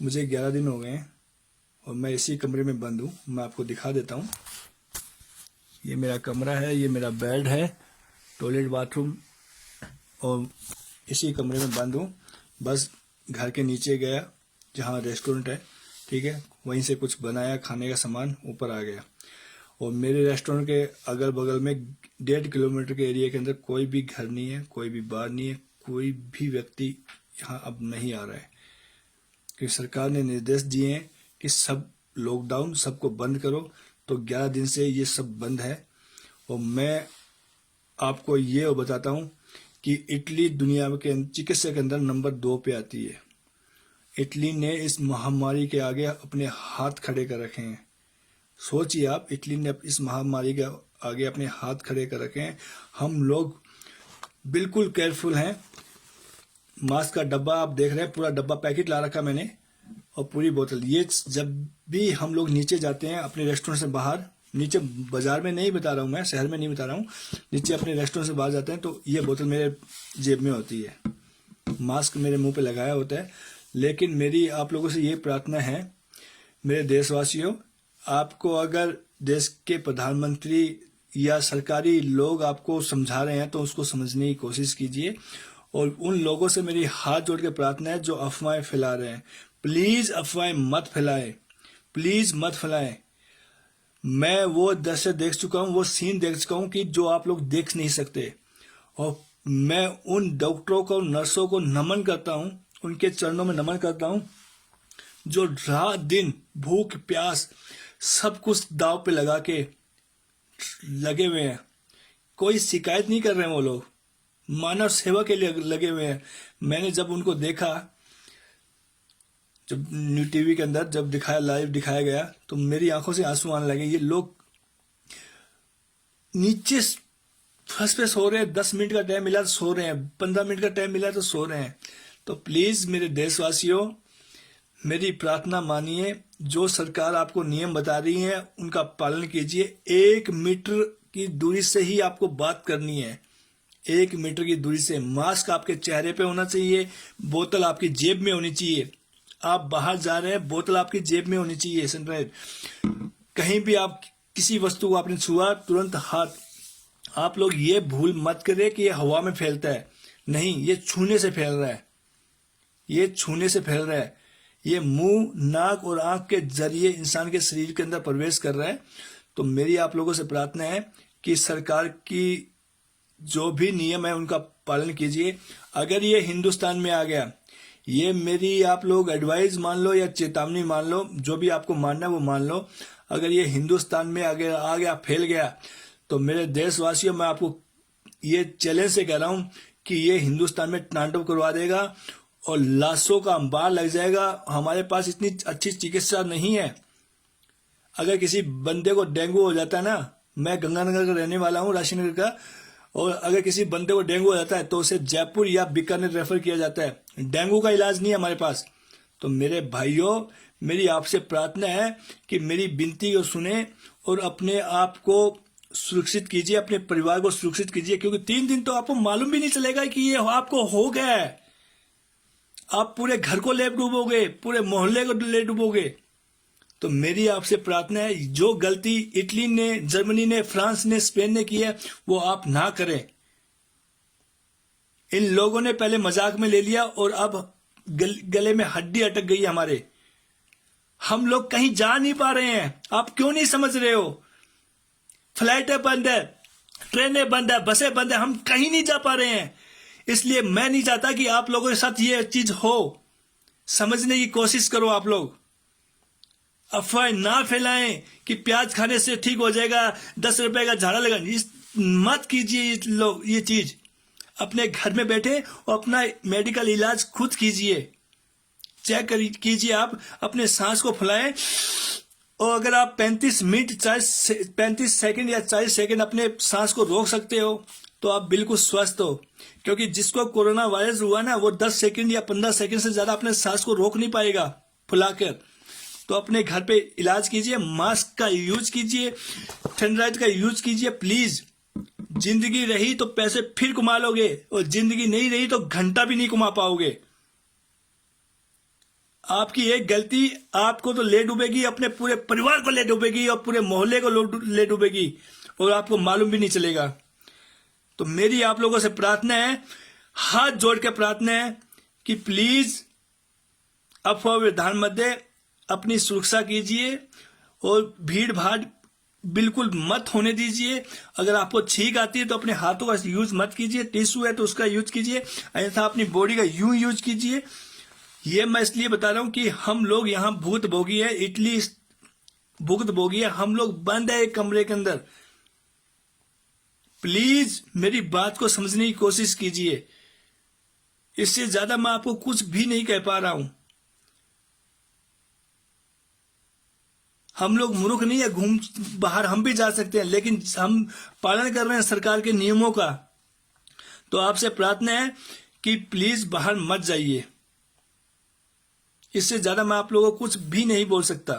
मुझे 11 दिन हो गए हैं और मैं इसी कमरे में बंद हूँ। मैं आपको दिखा देता हूँ। ये मेरा कमरा है, ये मेरा बेड है, टॉयलेट बाथरूम, और इसी कमरे में बंद हूँ। बस घर के नीचे गया जहाँ रेस्टोरेंट है, ठीक है, वहीं से कुछ बनाया खाने का सामान, ऊपर आ गया। और मेरे रेस्टोरेंट के अगल बगल में 1.5 किलोमीटर के एरिया के अंदर कोई भी घर नहीं है, कोई भी बार नहीं है, कोई भी व्यक्ति यहाँ अब नहीं आ रहा है, क्योंकि सरकार ने निर्देश दिए हैं कि सब लॉकडाउन, सबको बंद करो। तो 11 दिन से ये सब बंद है। और मैं आपको ये बताता हूँ कि इटली दुनिया के चिकित्सा के अंदर नंबर 2 पे आती है। इटली ने इस महामारी के आगे अपने हाथ खड़े कर रखे हैं। सोचिए आप, इटली ने इस महामारी के आगे अपने हाथ खड़े कर रखे हैं। हम लोग बिल्कुल केयरफुल हैं। मास्क का डब्बा आप देख रहे हैं, पूरा डब्बा पैकेट ला रखा मैंने, और पूरी बोतल। ये जब भी हम लोग नीचे जाते हैं अपने रेस्टोरेंट से बाहर, नीचे बाजार में नहीं बता रहा हूँ मैं, शहर में नहीं बता रहा हूँ, नीचे अपने रेस्टोरेंट से बाहर जाते हैं तो ये बोतल मेरे जेब में होती है, मास्क मेरे मुंह पे लगाया होता है। लेकिन मेरी आप लोगों से ये प्रार्थना है, मेरे देशवासियों, आपको अगर देश के प्रधानमंत्री या सरकारी लोग आपको समझा रहे हैं तो उसको समझने की कोशिश कीजिए। और उन लोगों से मेरी हाथ जोड़ के प्रार्थना है जो अफवाहें फैला रहे हैं, प्लीज अफवाहें मत फैलाएं, प्लीज मत फैलाएं। मैं वो दृश्य देख चुका हूँ, वो सीन देख चुका हूँ कि जो आप लोग देख नहीं सकते। और मैं उन डॉक्टरों को, नर्सों को नमन करता हूँ, उनके चरणों में नमन करता हूँ, जो रात दिन भूख प्यास सब कुछ दाव पे लगा के लगे हुए हैं। कोई शिकायत नहीं कर रहे हैं, वो लोग मानव सेवा के लिए लगे हुए हैं। मैंने जब उनको देखा, जब न्यू टीवी के अंदर जब दिखाया, लाइव दिखाया गया, तो मेरी आंखों से आंसू आने लगे। ये लोग नीचे फर्स्ट पे सो रहे हैं, 10 मिनट का टाइम मिला तो सो रहे हैं, 15 मिनट का टाइम मिला तो सो रहे हैं। तो प्लीज मेरे देशवासियों, मेरी प्रार्थना मानिए, जो सरकार आपको नियम बता रही है उनका पालन कीजिए। 1 मीटर की दूरी से ही आपको बात करनी है, 1 मीटर की दूरी से। मास्क आपके चेहरे पे होना चाहिए, बोतल आपकी जेब में होनी चाहिए। आप बाहर जा रहे हैं, बोतल आपकी जेब में होनी चाहिए, सनराइज। कहीं भी आप किसी वस्तु को आपने छुआ, तुरंत हाथ। आप लोग ये भूल मत करें कि ये हवा में फैलता है, नहीं, ये छूने से फैल रहा है, ये छूने से फैल रहा है। ये मुंह, नाक और आंख के जरिए इंसान के शरीर के अंदर प्रवेश कर रहा है। तो मेरी आप लोगों से प्रार्थना है कि सरकार की जो भी नियम है उनका पालन कीजिए। अगर ये हिंदुस्तान में आ गया, ये मेरी आप लोग एडवाइस मान लो या चेतावनी मान लो, जो भी आपको मानना है वो मान लो। अगर ये हिंदुस्तान में आ गया, फैल गया, तो मेरे देशवासियों, मैं आपको ये चैलेंज से कह रहा हूं कि ये हिंदुस्तान में तांडव करवा देगा और लाशों का अंबार लग जाएगा। हमारे पास इतनी अच्छी चिकित्सा नहीं है। अगर किसी बंदे को डेंगू हो जाता है ना, मैं गंगानगर का रहने वाला हूँ, राशीनगर का, और अगर किसी बंदे को डेंगू हो जाता है तो उसे जयपुर या बीकानेर रेफर किया जाता है। डेंगू का इलाज नहीं है हमारे पास। तो मेरे भाइयों, मेरी आपसे प्रार्थना है कि मेरी विनती को सुने और अपने आप को सुरक्षित कीजिए, अपने परिवार को सुरक्षित कीजिए, क्योंकि 3 दिन तो आपको मालूम भी नहीं चलेगा कि ये आपको हो गया है। आप पूरे घर को ले डूबोगे, पूरे मोहल्ले को ले डूबोगे। तो मेरी आपसे प्रार्थना है, जो गलती इटली ने, जर्मनी ने, फ्रांस ने, स्पेन ने की है, वो आप ना करें। इन लोगों ने पहले मजाक में ले लिया और अब गले में हड्डी अटक गई हमारे। हम लोग कहीं जा नहीं पा रहे हैं। आप क्यों नहीं समझ रहे हो? फ्लाइटें बंद है, ट्रेनें बंद है, बसें बंद है, हम कहीं नहीं जा पा रहे हैं। इसलिए मैं नहीं चाहता कि आप लोगों के साथ ये चीज हो। समझने की कोशिश करो आप लोग। अफवाह ना फैलाएं कि प्याज खाने से ठीक हो जाएगा, 10 रुपए का झाड़ा लगा। मत कीजिए लोग ये चीज। अपने घर में बैठे और अपना मेडिकल इलाज खुद कीजिए। चेक कीजिए, आप अपने सांस को फुलाएं, और अगर आप 35 सेकंड या 40 सेकंड अपने सांस को रोक सकते हो तो आप बिल्कुल स्वस्थ हो। क्योंकि जिसको कोरोना वायरस हुआ ना, वो 10 सेकंड या 15 सेकंड से ज्यादा अपने सांस को रोक नहीं पाएगा फुलाकर। तो अपने घर पे इलाज कीजिए, मास्क का यूज कीजिए, सैनिटाइजर का यूज कीजिए प्लीज। जिंदगी रही तो पैसे फिर कमा लोगे, और जिंदगी नहीं रही तो घंटा भी नहीं कमा पाओगे। आपकी एक गलती आपको तो ले डूबेगी, अपने पूरे परिवार को ले डूबेगी और पूरे मोहल्ले को ले डूबेगी और आपको मालूम भी नहीं चलेगा। तो मेरी आप लोगों से प्रार्थना है, हाथ जोड़ के प्रार्थना है कि प्लीज अफवाह में ध्यान मत दे, अपनी सुरक्षा कीजिए और भीड़ भाड़ बिल्कुल मत होने दीजिए। अगर आपको छींक आती है तो अपने हाथों का यूज मत कीजिए, टिश्यू है तो उसका यूज कीजिए, अन्यथा अपनी बॉडी का यूज कीजिए। ये मैं इसलिए बता रहा हूं कि हम लोग यहाँ भूत भोगी है, इटली भुगत भोगी है, हम लोग बंद है एक कमरे के अंदर। प्लीज मेरी बात को समझने की कोशिश कीजिए, इससे ज्यादा मैं आपको कुछ भी नहीं कह पा रहा हूं। हम लोग मूर्ख नहीं है, घूम बाहर हम भी जा सकते हैं, लेकिन हम पालन कर रहे हैं सरकार के नियमों का। तो आपसे प्रार्थना है कि प्लीज बाहर मत जाइए, इससे ज्यादा मैं आप लोगों को कुछ भी नहीं बोल सकता।